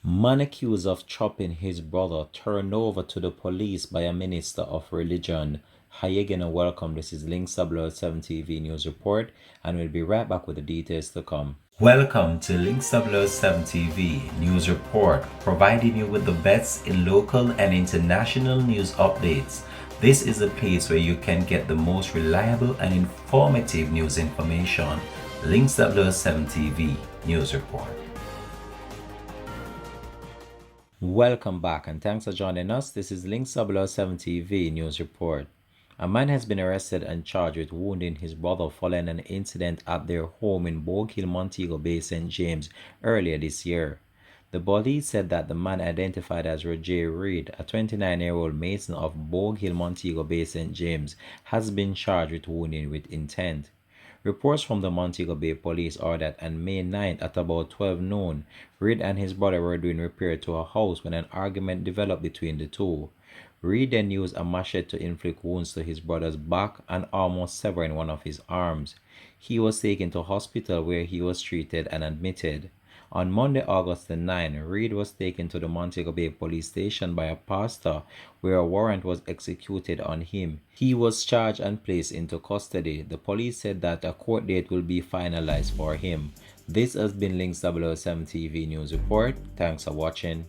Man accused of chopping his brother turned over to the police by a minister of religion. Hi again and welcome. This is Links 007 TV News Report, and we'll be right back with the details to come. Welcome to Links 007 TV News Report, providing you with the best in local and international news updates. This is a place where you can get the most reliable and informative news information. Links 007 TV News Report. Welcome back and thanks for joining us. This is Link 007 TV News Report. A man has been arrested and charged with wounding his brother following an incident at their home in Bogue Hill, Montego Bay, St. James earlier this year. The police said that the man identified as Roger Reed, a 29-year-old mason of Bogue Hill, Montego Bay, St. James, has been charged with wounding with intent. Reports from the Montego Bay police are that on May 9th at about 12 noon, Reed and his brother were doing repair to a house when an argument developed between the two. Reed then used a machete to inflict wounds to his brother's back and almost severing one of his arms. He was taken to hospital where he was treated and admitted. On Monday, August the 9th, Reed was taken to the Montego Bay police station by a pastor where a warrant was executed on him. He was charged and placed into custody. The police said that a court date will be finalized for him. This has been Links 007 TV News Report. Thanks for watching.